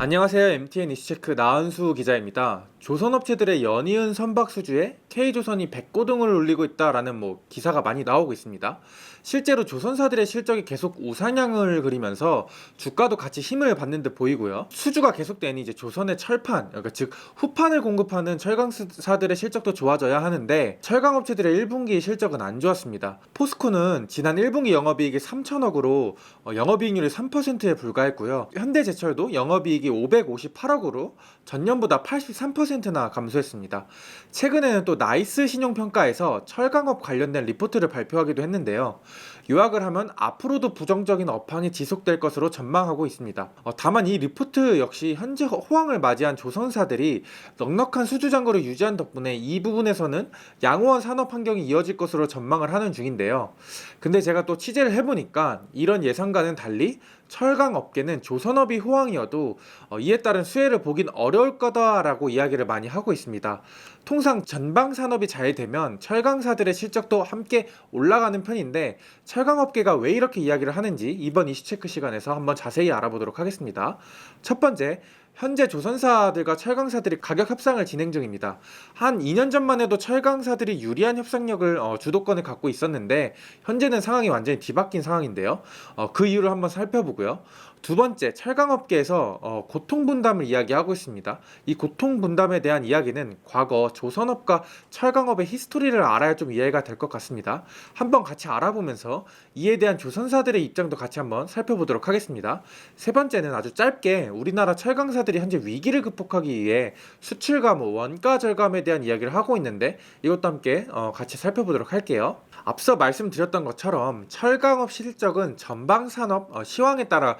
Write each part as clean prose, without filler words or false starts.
안녕하세요. MTN 이슈체크 나은수 기자입니다. 조선업체들의 연이은 선박 수주에 K조선이 백고등을 올리고 있다라는 기사가 많이 나오고 있습니다. 실제로 조선사들의 실적이 계속 우상향을 그리면서 주가도 같이 힘을 받는 듯 보이고요. 수주가 계속되니 이제 조선의 철판, 그러니까 즉 후판을 공급하는 철강사들의 실적도 좋아져야 하는데 철강업체들의 1분기 실적은 안 좋았습니다. 포스코는 지난 1분기 영업이익이 3천억으로 영업이익률이 3%에 불과했고요. 현대제철도 영업이익이 558억으로 전년보다 83%나 감소했습니다. 최근에는 또 나이스 신용평가에서 철강업 관련된 리포트를 발표하기도 했는데요. 요약을 하면 앞으로도 부정적인 업황이 지속될 것으로 전망하고 있습니다. 다만 이 리포트 역시 현재 호황을 맞이한 조선사들이 넉넉한 수주 잔고를 유지한 덕분에 이 부분에서는 양호한 산업 환경이 이어질 것으로 전망을 하는 중인데요. 근데 제가 또 취재를 해보니까 이런 예상과는 달리 철강 업계는 조선업이 호황이어도 이에 따른 수혜를 보긴 어려울 거다라고 이야기를 많이 하고 있습니다. 통상 전방 산업이 잘 되면 철강사들의 실적도 함께 올라가는 편인데 철강업계가 왜 이렇게 이야기를 하는지 이번 이슈체크 시간에서 한번 자세히 알아보도록 하겠습니다. 첫 번째, 현재 조선사들과 철강사들이 가격 협상을 진행 중입니다. 한 2년 전만 해도 철강사들이 유리한 협상력을 주도권을 갖고 있었는데 현재는 상황이 완전히 뒤바뀐 상황인데요. 그 이유를 한번 살펴보고요. 두 번째, 철강업계에서 고통분담을 이야기하고 있습니다. 이 고통분담에 대한 이야기는 과거 조선업과 철강업의 히스토리를 알아야 좀 이해가 될 것 같습니다. 한번 같이 알아보면서 이에 대한 조선사들의 입장도 같이 한번 살펴보도록 하겠습니다. 세 번째는 아주 짧게 우리나라 철강사들이 현재 위기를 극복하기 위해 수출과 원가 절감에 대한 이야기를 하고 있는데 이것도 함께 같이 살펴보도록 할게요. 앞서 말씀드렸던 것처럼 철강업 실적은 전방 산업 시황에 따라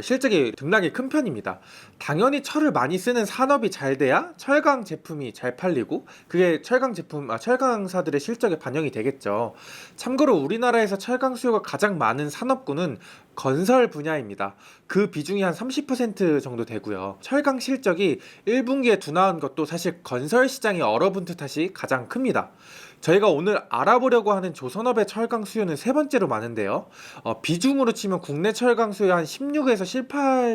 실적이 등락이 큰 편입니다. 당연히 철을 많이 쓰는 산업이 잘 돼야 철강 제품이 잘 팔리고 그게 철강사들의 실적에 반영이 되겠죠. 참고로 우리나라에서 철강 수요가 가장 많은 산업군은 건설 분야입니다. 그 비중이 한 30% 정도 되고요. 철강 실적이 1분기에 둔화한 것도 사실 건설 시장이 얼어붙은 탓이 가장 큽니다. 저희가 오늘 알아보려고 하는 조선업의 철강 수요는 세 번째로 많은데요. 비중으로 치면 국내 철강 수요 한 16에서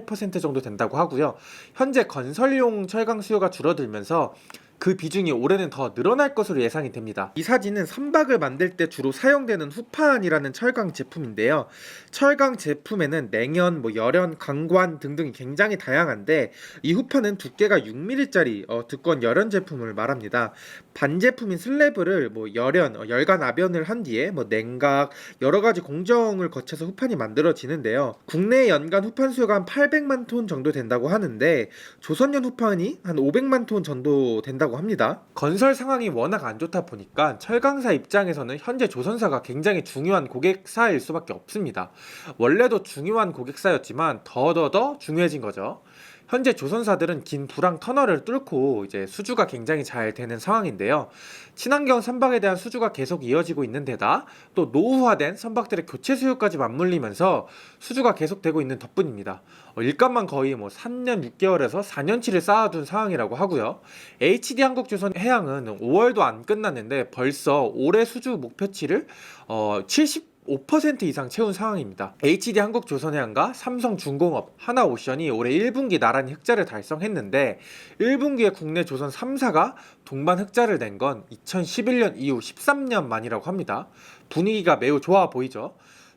18% 정도 된다고 하고요. 현재 건설용 철강 수요가 줄어들면서 그 비중이 올해는 더 늘어날 것으로 예상이 됩니다. 이 사진은 선박을 만들 때 주로 사용되는 후판이라는 철강 제품인데요. 철강 제품에는 냉연, 열연, 강관 등등이 굉장히 다양한데 이 후판은 두께가 6mm짜리 두꺼운 열연 제품을 말합니다. 반제품인 슬래브를 열연, 열간 압연을 한 뒤에 냉각, 여러가지 공정을 거쳐서 후판이 만들어지는데요. 국내 연간 후판 수요가 한 800만 톤 정도 된다고 하는데 조선연 후판이 한 500만 톤 정도 된다고 합니다. 건설 상황이 워낙 안 좋다 보니까 철강사 입장에서는 현재 조선사가 굉장히 중요한 고객사일 수밖에 없습니다. 원래도 중요한 고객사였지만 더 중요해진 거죠. 현재 조선사들은 긴 불황 터널을 뚫고 이제 수주가 굉장히 잘 되는 상황인데요. 친환경 선박에 대한 수주가 계속 이어지고 있는 데다 또 노후화된 선박들의 교체 수요까지 맞물리면서 수주가 계속되고 있는 덕분입니다. 일감만 거의 3년 6개월에서 4년치를 쌓아둔 상황이라고 하고요. HD 한국조선 해양은 5월도 안 끝났는데 벌써 올해 수주 목표치를 75% 이상 채운 상황입니다. HD 한국조선해양과 삼성중공업, 하나오션이 올해 1분기 나란히 흑자를 달성했는데 1분기에 국내 조선 3사가 동반 흑자를 낸 건 2011년 이후 13년 만이라고 합니다. 분위기가 매우 좋아 보이죠.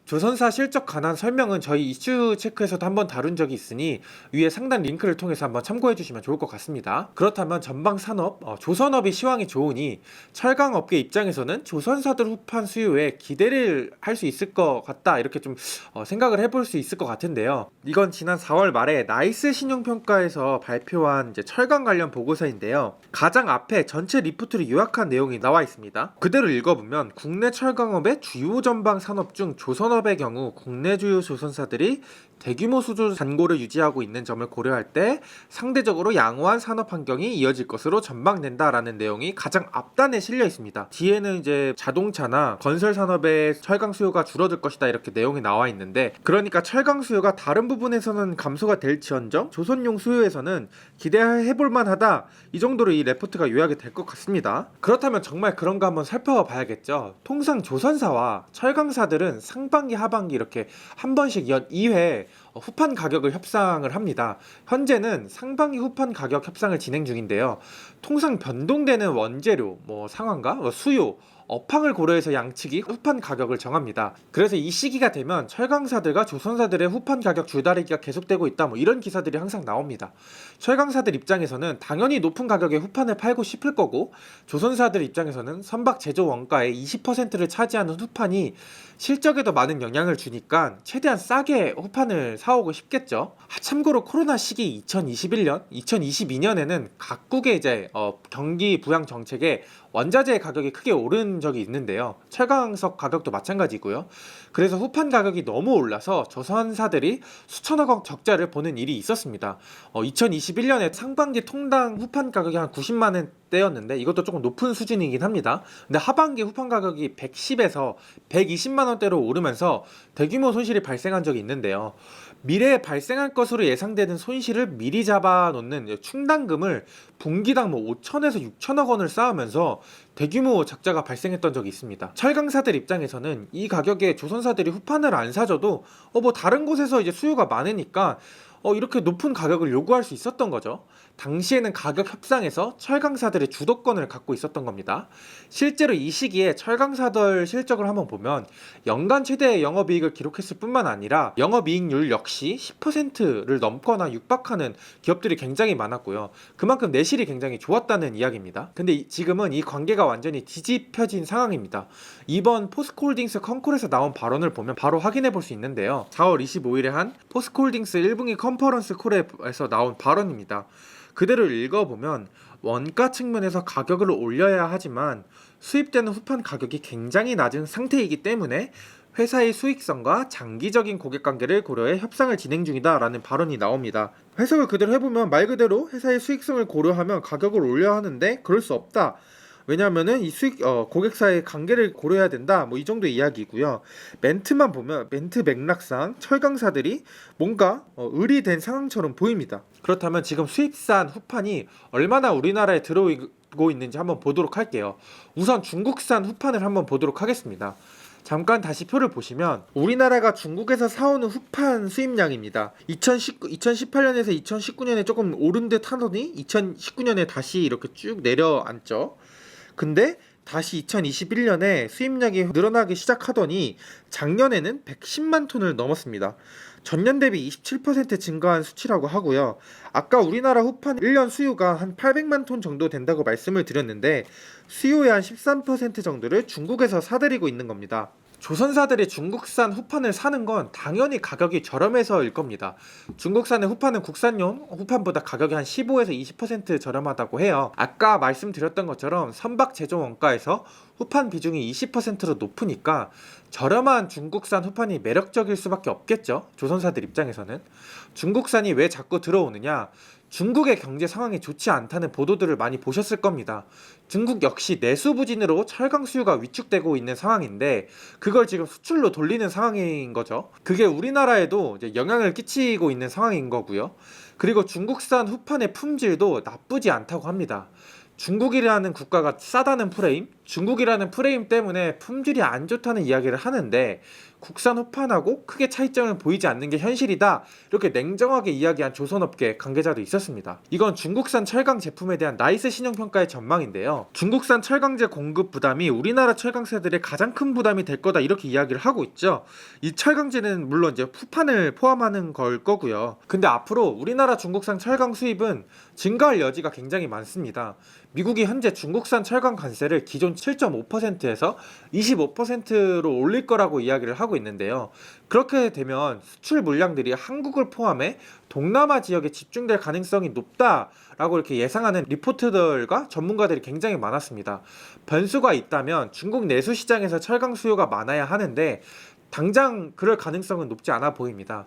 조선사 실적 관한 설명은 저희 이슈 체크에서도 한번 다룬 적이 있으니 위에 상단 링크를 통해서 한번 참고해 주시면 좋을 것 같습니다. 그렇다면 전방 산업, 조선업이 시황이 좋으니 철강업계 입장에서는 조선사들 후판 수요에 기대를 할 수 있을 것 같다 이렇게 좀 생각을 해볼 수 있을 것 같은데요. 이건 지난 4월 말에 나이스 신용평가에서 발표한 이제 철강 관련 보고서인데요. 가장 앞에 전체 리포트를 요약한 내용이 나와 있습니다. 그대로 읽어보면 국내 철강업의 주요 전방 산업 중 조선업의 경우 국내 주요 조선사들이 대규모 수주 잔고를 유지하고 있는 점을 고려할 때 상대적으로 양호한 산업 환경이 이어질 것으로 전망된다라는 내용이 가장 앞단에 실려 있습니다. 뒤에는 이제 자동차나 건설 산업의 철강 수요가 줄어들 것이다 이렇게 내용이 나와 있는데 그러니까 철강 수요가 다른 부분에서는 감소가 될지언정 조선용 수요에서는 기대해볼 만하다 이 정도로 이 레포트가 요약이 될 것 같습니다. 그렇다면 정말 그런가 한번 살펴봐야겠죠. 통상 조선사와 철강사들은 상반기 상반기, 하반기 이렇게 한 번씩 연 2회 후판 가격을 협상을 합니다. 현재는 상반기 후판 가격 협상을 진행 중인데요. 통상 변동되는 원재료, 상황과 수요, 업황을 고려해서 양측이 후판 가격을 정합니다. 그래서 이 시기가 되면 철강사들과 조선사들의 후판 가격 줄다리기가 계속되고 있다, 이런 기사들이 항상 나옵니다. 철강사들 입장에서는 당연히 높은 가격에 후판을 팔고 싶을 거고, 조선사들 입장에서는 선박 제조 원가의 20%를 차지하는 후판이 실적에도 많은 영향을 주니까 최대한 싸게 후판을 사오고 싶겠죠. 참고로 코로나 시기 2021년, 2022년에는 각국의 이제 경기 부양 정책에 원자재 가격이 크게 오른 적이 있는데요. 철강석 가격도 마찬가지고요. 그래서 후판 가격이 너무 올라서 조선사들이 수천억 원 적자를 보는 일이 있었습니다. 2021년에 상반기 통당 후판 가격이 한 90만 원대였는데 이것도 조금 높은 수준이긴 합니다. 근데 하반기 후판 가격이 110에서 120만 원대로 오르면서 대규모 손실이 발생한 적이 있는데요. 미래에 발생할 것으로 예상되는 손실을 미리 잡아놓는 충당금을 분기당 5천에서 6천억 원을 쌓으면서 대규모 적자가 발생했던 적이 있습니다. 철강사들 입장에서는 이 가격에 조선사들이 후판을 안 사줘도 다른 곳에서 이제 수요가 많으니까 이렇게 높은 가격을 요구할 수 있었던 거죠. 당시에는 가격 협상에서 철강사들의 주도권을 갖고 있었던 겁니다. 실제로 이 시기에 철강사들 실적을 한번 보면 연간 최대 영업이익을 기록했을 뿐만 아니라 영업이익률 역시 10%를 넘거나 육박하는 기업들이 굉장히 많았고요. 그만큼 내실이 굉장히 좋았다는 이야기입니다. 근데 지금은 이 관계가 완전히 뒤집혀진 상황입니다. 이번 포스코홀딩스 컨콜에서 나온 발언을 보면 바로 확인해 볼 수 있는데요. 4월 25일에 한 포스코홀딩스 1분기 컨퍼런스 콜에서 나온 발언입니다. 그대로 읽어보면 원가 측면에서 가격을 올려야 하지만 수입되는 후판 가격이 굉장히 낮은 상태이기 때문에 회사의 수익성과 장기적인 고객관계를 고려해 협상을 진행 중이다 라는 발언이 나옵니다. 해석을 그대로 해보면 말 그대로 회사의 수익성을 고려하면 가격을 올려야 하는데 그럴 수 없다. 왜냐하면은 이 고객사의 관계를 고려해야 된다. 이 정도 이야기고요. 멘트만 보면 멘트 맥락상 철강사들이 뭔가 의리된 상황처럼 보입니다. 그렇다면 지금 수입산 후판이 얼마나 우리나라에 들어오고 있는지 한번 보도록 할게요. 우선 중국산 후판을 한번 보도록 하겠습니다. 잠깐 다시 표를 보시면 우리나라가 중국에서 사오는 후판 수입량입니다. 2018년에서 2019년에 조금 오른 듯 하더니 2019년에 다시 이렇게 쭉 내려앉죠. 근데 다시 2021년에 수입량이 늘어나기 시작하더니 작년에는 110만 톤을 넘었습니다. 전년 대비 27% 증가한 수치라고 하고요. 아까 우리나라 후판 1년 수요가 한 800만 톤 정도 된다고 말씀을 드렸는데 수요의 한 13% 정도를 중국에서 사들이고 있는 겁니다. 조선사들이 중국산 후판을 사는 건 당연히 가격이 저렴해서일 겁니다. 중국산의 후판은 국산용 후판보다 가격이 한 15에서 20% 저렴하다고 해요. 아까 말씀드렸던 것처럼 선박 제조 원가에서 후판 비중이 20%로 높으니까 저렴한 중국산 후판이 매력적일 수밖에 없겠죠. 조선사들 입장에서는. 중국산이 왜 자꾸 들어오느냐? 중국의 경제 상황이 좋지 않다는 보도들을 많이 보셨을 겁니다. 중국 역시 내수 부진으로 철강 수요가 위축되고 있는 상황인데 그걸 지금 수출로 돌리는 상황인 거죠. 그게 우리나라에도 이제 영향을 끼치고 있는 상황인 거고요. 그리고 중국산 후판의 품질도 나쁘지 않다고 합니다. 중국이라는 국가가 싸다는 프레임, 중국이라는 프레임 때문에 품질이 안 좋다는 이야기를 하는데 국산 후판하고 크게 차이점을 보이지 않는 게 현실이다, 이렇게 냉정하게 이야기한 조선업계 관계자도 있었습니다. 이건 중국산 철강 제품에 대한 나이스 신용평가의 전망인데요. 중국산 철강제 공급 부담이 우리나라 철강사들의 가장 큰 부담이 될 거다, 이렇게 이야기를 하고 있죠. 이 철강제는 물론 이제 후판을 포함하는 걸 거고요. 근데 앞으로 우리나라 중국산 철강 수입은 증가할 여지가 굉장히 많습니다. 미국이 현재 중국산 철강 관세를 기존 7.5%에서 25%로 올릴 거라고 이야기를 하고 있는데요. 그렇게 되면 수출 물량들이 한국을 포함해 동남아 지역에 집중될 가능성이 높다라고 이렇게 예상하는 리포트들과 전문가들이 굉장히 많았습니다. 변수가 있다면 중국 내수 시장에서 철강 수요가 많아야 하는데 당장 그럴 가능성은 높지 않아 보입니다.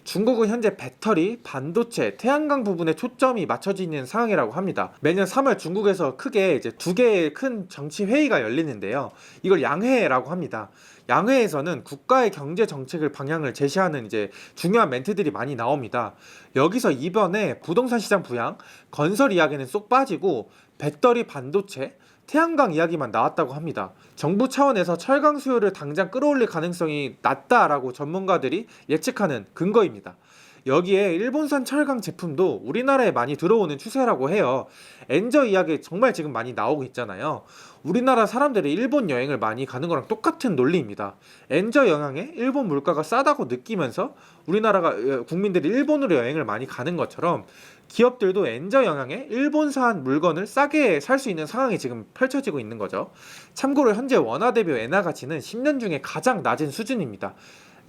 중국은 현재 배터리, 반도체, 태양광 부분에 초점이 맞춰지는 상황이라고 합니다. 매년 3월 중국에서 크게 이제 두 개의 큰 정치 회의가 열리는데요. 이걸 양회라고 합니다. 양회에서는 국가의 경제 정책을 방향을 제시하는 이제 중요한 멘트들이 많이 나옵니다. 여기서 이번에 부동산 시장 부양, 건설 이야기는 쏙 빠지고 배터리, 반도체, 태양광 이야기만 나왔다고 합니다. 정부 차원에서 철강 수요를 당장 끌어올릴 가능성이 낮다라고 전문가들이 예측하는 근거입니다. 여기에 일본산 철강 제품도 우리나라에 많이 들어오는 추세라고 해요. 엔저 이야기 정말 지금 많이 나오고 있잖아요. 우리나라 사람들이 일본 여행을 많이 가는 거랑 똑같은 논리입니다. 엔저 영향에 일본 물가가 싸다고 느끼면서 우리나라가 국민들이 일본으로 여행을 많이 가는 것처럼 기업들도 엔저 영향에 일본산 물건을 싸게 살 수 있는 상황이 지금 펼쳐지고 있는 거죠. 참고로 현재 원화대비 엔화 가치는 10년 중에 가장 낮은 수준입니다.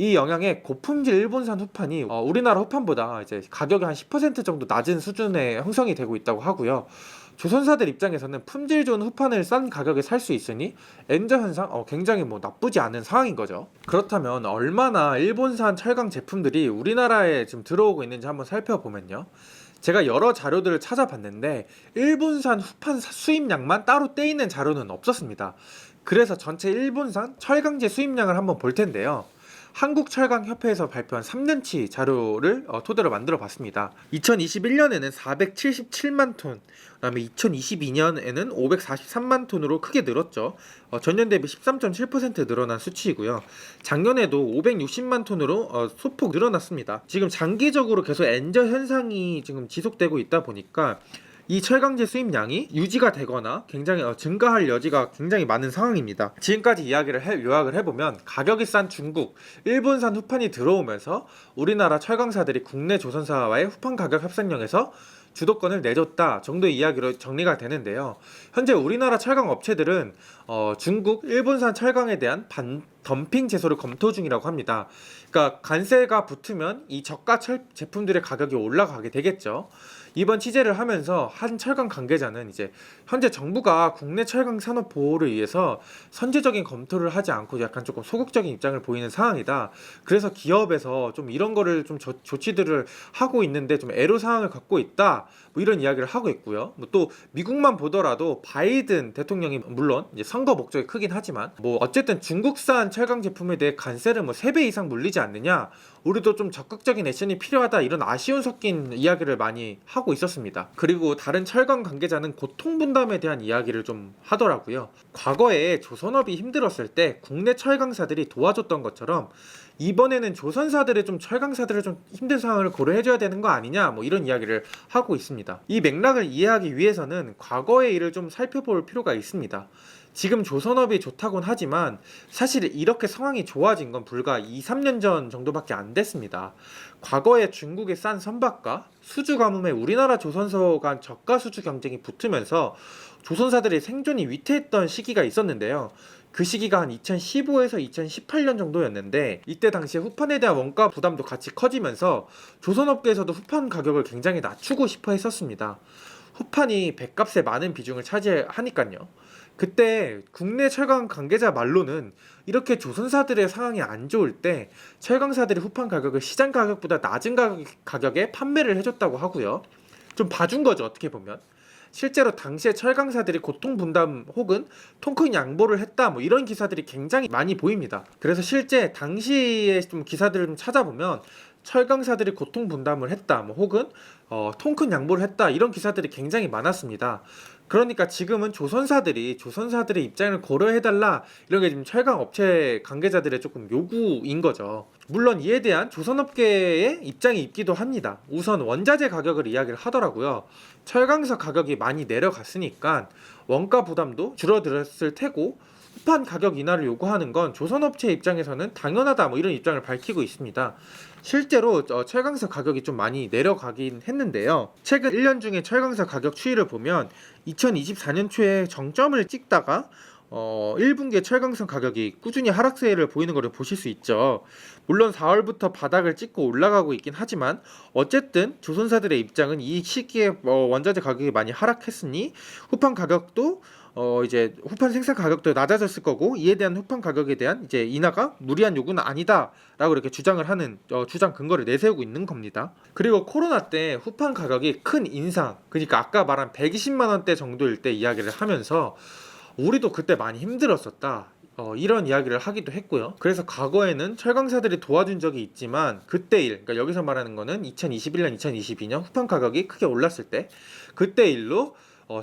이 영향에 고품질 일본산 후판이 우리나라 후판보다 이제 가격이 한 10% 정도 낮은 수준에 형성이 되고 있다고 하고요. 조선사들 입장에서는 품질 좋은 후판을 싼 가격에 살 수 있으니 엔저 현상 굉장히 나쁘지 않은 상황인 거죠. 그렇다면 얼마나 일본산 철강 제품들이 우리나라에 지금 들어오고 있는지 한번 살펴보면요. 제가 여러 자료들을 찾아봤는데 일본산 후판 수입량만 따로 떼있는 자료는 없었습니다. 그래서 전체 일본산 철강제 수입량을 한번 볼 텐데요. 한국철강협회에서 발표한 3년치 자료를 토대로 만들어 봤습니다. 2021년에는 477만 톤, 그 다음에 2022년에는 543만 톤으로 크게 늘었죠. 전년 대비 13.7% 늘어난 수치이고요. 작년에도 560만 톤으로 소폭 늘어났습니다. 지금 장기적으로 계속 엔저 현상이 지금 지속되고 있다 보니까 이 철강제 수입량이 유지가 되거나 굉장히 증가할 여지가 굉장히 많은 상황입니다. 지금까지 이야기를 요약을 해보면 가격이 싼 중국, 일본산 후판이 들어오면서 우리나라 철강사들이 국내 조선사와의 후판 가격 협상력에서 주도권을 내줬다 정도의 이야기로 정리가 되는데요. 현재 우리나라 철강 업체들은 중국, 일본산 철강에 대한 덤핑 제소를 검토 중이라고 합니다. 그러니까 관세가 붙으면 이 저가 제품들의 가격이 올라가게 되겠죠. 이번 취재를 하면서 한 철강 관계자는 이제 현재 정부가 국내 철강 산업 보호를 위해서 선제적인 검토를 하지 않고 약간 조금 소극적인 입장을 보이는 상황이다. 그래서 기업에서 좀 이런 거를 좀 조치들을 하고 있는데 좀 애로 사항을 갖고 있다. 이런 이야기를 하고 있고요. 또 미국만 보더라도 바이든 대통령이 물론 이제 선거 목적이 크긴 하지만 어쨌든 중국산 철강 제품에 대해 관세를 3배 이상 물리지 않느냐. 우리도 좀 적극적인 액션이 필요하다 이런 아쉬움 섞인 이야기를 많이 하고 있었습니다. 그리고 다른 철강 관계자는 고통 분담에 대한 이야기를 좀 하더라고요. 과거에 조선업이 힘들었을 때 국내 철강사들이 도와줬던 것처럼 이번에는 조선사들의 좀 철강사들의 좀 힘든 상황을 고려해줘야 되는 거 아니냐 이런 이야기를 하고 있습니다. 이 맥락을 이해하기 위해서는 과거의 일을 좀 살펴볼 필요가 있습니다. 지금 조선업이 좋다곤 하지만 사실 이렇게 상황이 좋아진 건 불과 2-3년 전 정도밖에 안 됐습니다. 과거에 중국의 싼 선박과 수주 가뭄에 우리나라 조선소 간 저가 수주 경쟁이 붙으면서 조선사들의 생존이 위태했던 시기가 있었는데요. 그 시기가 한 2015에서 2018년 정도였는데 이때 당시에 후판에 대한 원가 부담도 같이 커지면서 조선업계에서도 후판 가격을 굉장히 낮추고 싶어 했었습니다. 후판이 배값의 많은 비중을 차지하니까요. 그때 국내 철강 관계자 말로는 이렇게 조선사들의 상황이 안 좋을 때 철강사들이 후판 가격을 시장 가격보다 낮은 가격에 판매를 해줬다고 하고요. 좀 봐준 거죠, 어떻게 보면. 실제로 당시에 철강사들이 고통 분담 혹은 통큰 양보를 했다 이런 기사들이 굉장히 많이 보입니다. 그래서 실제 당시에 좀 기사들을 좀 찾아보면 철강사들이 고통 분담을 했다 혹은 통큰 양보를 했다 이런 기사들이 굉장히 많았습니다. 그러니까 지금은 조선사들의 입장을 고려해달라 이런 게 지금 철강 업체 관계자들의 조금 요구인 거죠. 물론 이에 대한 조선업계의 입장이 있기도 합니다. 우선 원자재 가격을 이야기를 하더라고요. 철강사 가격이 많이 내려갔으니까 원가 부담도 줄어들었을 테고 후판 가격 인하를 요구하는 건 조선업체 입장에서는 당연하다 이런 입장을 밝히고 있습니다. 실제로 철강사 가격이 좀 많이 내려가긴 했는데요. 최근 1년 중에 철강사 가격 추이를 보면 2024년 초에 정점을 찍다가 1분기에 철강산 가격이 꾸준히 하락세를 보이는 것을 보실 수 있죠. 물론 4월부터 바닥을 찍고 올라가고 있긴 하지만 어쨌든 조선사들의 입장은 이 시기에 원자재 가격이 많이 하락했으니 후판 가격도 이제 후판 생산 가격도 낮아졌을 거고 이에 대한 후판 가격에 대한 이제 인하가 무리한 요구는 아니다라고 이렇게 주장을 하는 주장 근거를 내세우고 있는 겁니다. 그리고 코로나 때 후판 가격이 큰 인상, 그러니까 아까 말한 120만 원대 정도일 때 이야기를 하면서 우리도 그때 많이 힘들었었다. 이런 이야기를 하기도 했고요. 그래서 과거에는 철강사들이 도와준 적이 있지만 그때 일, 그러니까 여기서 말하는 거는 2021년, 2022년 후판 가격이 크게 올랐을 때 그때 일로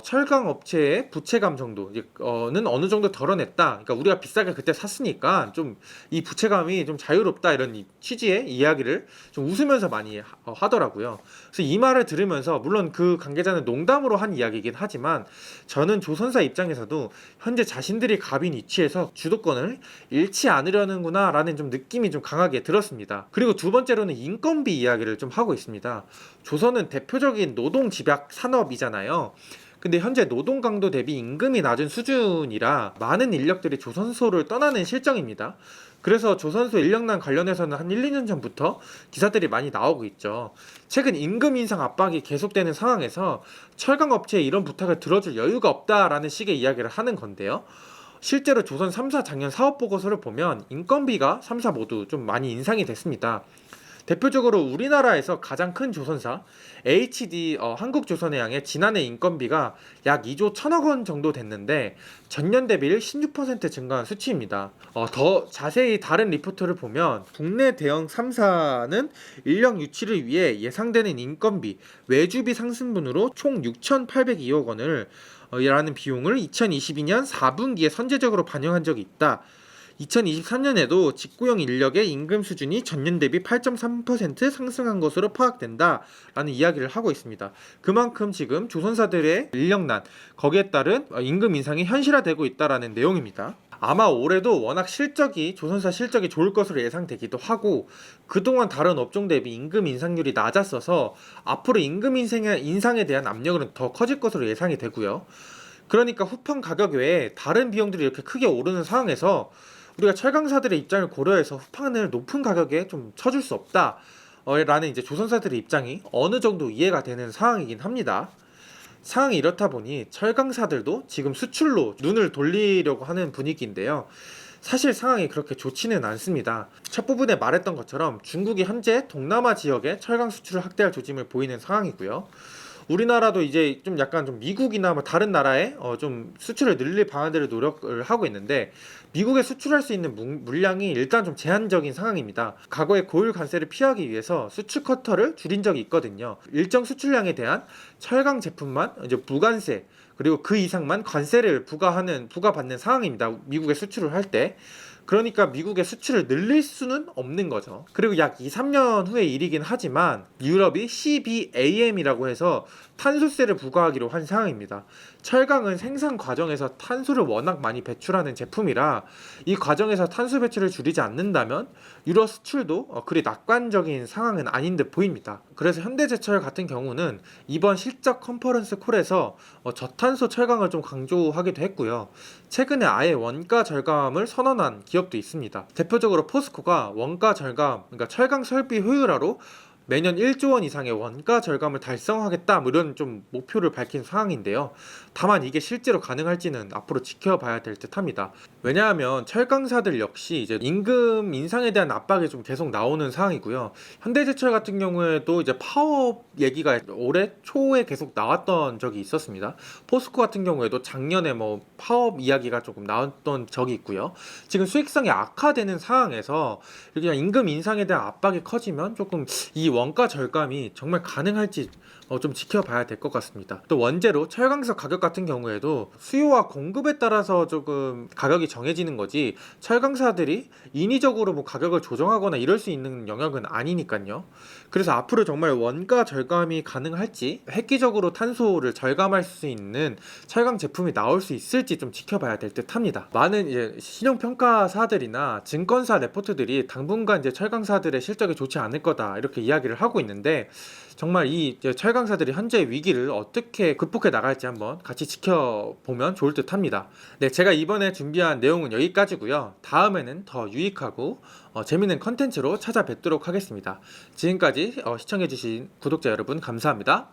철강 업체의 부채감 정도는 어느 정도 덜어냈다. 그러니까 우리가 비싸게 그때 샀으니까 좀 이 부채감이 좀 자유롭다, 이런 취지의 이야기를 좀 웃으면서 많이 하더라고요. 그래서 이 말을 들으면서, 물론 그 관계자는 농담으로 한 이야기이긴 하지만 저는 조선사 입장에서도 현재 자신들이 갑인 위치에서 주도권을 잃지 않으려는구나라는 좀 느낌이 좀 강하게 들었습니다. 그리고 두 번째로는 인건비 이야기를 좀 하고 있습니다. 조선은 대표적인 노동 집약 산업이잖아요. 근데 현재 노동 강도 대비 임금이 낮은 수준이라 많은 인력들이 조선소를 떠나는 실정입니다. 그래서 조선소 인력난 관련해서는 한 1, 2년 전부터 기사들이 많이 나오고 있죠. 최근 임금 인상 압박이 계속되는 상황에서 철강 업체에 이런 부탁을 들어줄 여유가 없다라는 식의 이야기를 하는 건데요. 실제로 조선 3사 작년 사업 보고서를 보면 인건비가 3사 모두 좀 많이 인상이 됐습니다. 대표적으로 우리나라에서 가장 큰 조선사 HD 한국조선해양의 지난해 인건비가 약 2조 1천억 원 정도 됐는데 전년 대비 16% 증가한 수치입니다. 더 자세히 다른 리포트를 보면 국내 대형 3사는 인력 유치를 위해 예상되는 인건비, 외주비 상승분으로 총 6,802억 원을 라는 비용을 2022년 4분기에 선제적으로 반영한 적이 있다. 2023년에도 직구형 인력의 임금 수준이 전년 대비 8.3% 상승한 것으로 파악된다 라는 이야기를 하고 있습니다. 그만큼 지금 조선사들의 인력난, 거기에 따른 임금 인상이 현실화되고 있다라는 내용입니다. 아마 올해도 워낙 조선사 실적이 좋을 것으로 예상되기도 하고, 그동안 다른 업종 대비 임금 인상률이 낮았어서 앞으로 임금 인상에 대한 압력은 더 커질 것으로 예상이 되고요. 그러니까 후판 가격 외에 다른 비용들이 이렇게 크게 오르는 상황에서 우리가 철강사들의 입장을 고려해서 후판을 높은 가격에 좀 쳐줄 수 없다 라는 이제 조선사들의 입장이 어느 정도 이해가 되는 상황이긴 합니다. 상황이 이렇다 보니 철강사들도 지금 수출로 눈을 돌리려고 하는 분위기인데요. 사실 상황이 그렇게 좋지는 않습니다. 첫 부분에 말했던 것처럼 중국이 현재 동남아 지역에 철강 수출을 확대할 조짐을 보이는 상황이고요. 우리나라도 이제 좀 약간 좀 미국이나 뭐 다른 나라에 좀 수출을 늘릴 방안들을 노력을 하고 있는데, 미국에 수출할 수 있는 물량이 일단 좀 제한적인 상황입니다. 과거에 고율 관세를 피하기 위해서 수출 커터를 줄인 적이 있거든요. 일정 수출량에 대한 철강 제품만 이제 무관세, 그리고 그 이상만 관세를 부과받는 상황입니다. 미국에 수출을 할 때. 그러니까 미국의 수출을 늘릴 수는 없는 거죠. 그리고 약 2, 3년 후의 일이긴 하지만 유럽이 CBAM이라고 해서 탄소세를 부과하기로 한 상황입니다. 철강은 생산 과정에서 탄소를 워낙 많이 배출하는 제품이라 이 과정에서 탄소 배출을 줄이지 않는다면 유럽 수출도 그리 낙관적인 상황은 아닌 듯 보입니다. 그래서 현대제철 같은 경우는 이번 실적 컨퍼런스 콜에서 저탄소 철강을 좀 강조하기도 했고요. 최근에 아예 원가 절감을 선언한 기업도 있습니다. 대표적으로 포스코가 원가 절감, 그러니까 철강 설비 효율화로 매년 1조 원 이상의 원가 절감을 달성하겠다, 뭐 이런 좀 목표를 밝힌 상황인데요. 다만 이게 실제로 가능할지는 앞으로 지켜봐야 될 듯합니다. 왜냐하면 철강사들 역시 이제 임금 인상에 대한 압박이 좀 계속 나오는 상황이고요. 현대제철 같은 경우에도 이제 파업 얘기가 올해 초에 계속 나왔던 적이 있었습니다. 포스코 같은 경우에도 작년에 뭐 파업 이야기가 조금 나왔던 적이 있고요. 지금 수익성이 악화되는 상황에서 그냥 임금 인상에 대한 압박이 커지면 조금 이 원가 절감이 정말 가능할지 좀 지켜봐야 될 것 같습니다. 또 원재료, 철강석 가격 같은 경우에도 수요와 공급에 따라서 조금 가격이 정해지는 거지, 철강사들이 인위적으로 뭐 가격을 조정하거나 이럴 수 있는 영역은 아니니까요. 그래서 앞으로 정말 원가 절감이 가능할지, 획기적으로 탄소를 절감할 수 있는 철강 제품이 나올 수 있을지 좀 지켜봐야 될 듯합니다. 많은 이제 신용평가사들이나 증권사 레포트들이 당분간 이제 철강사들의 실적이 좋지 않을 거다, 이렇게 이야기를 하고 있는데, 정말 이 철강사들이 현재 위기를 어떻게 극복해 나갈지 한번 같이 지켜보면 좋을 듯 합니다. 네, 제가 이번에 준비한 내용은 여기까지고요. 다음에는 더 유익하고 재밌는 컨텐츠로 찾아뵙도록 하겠습니다. 지금까지 시청해주신 구독자 여러분 감사합니다.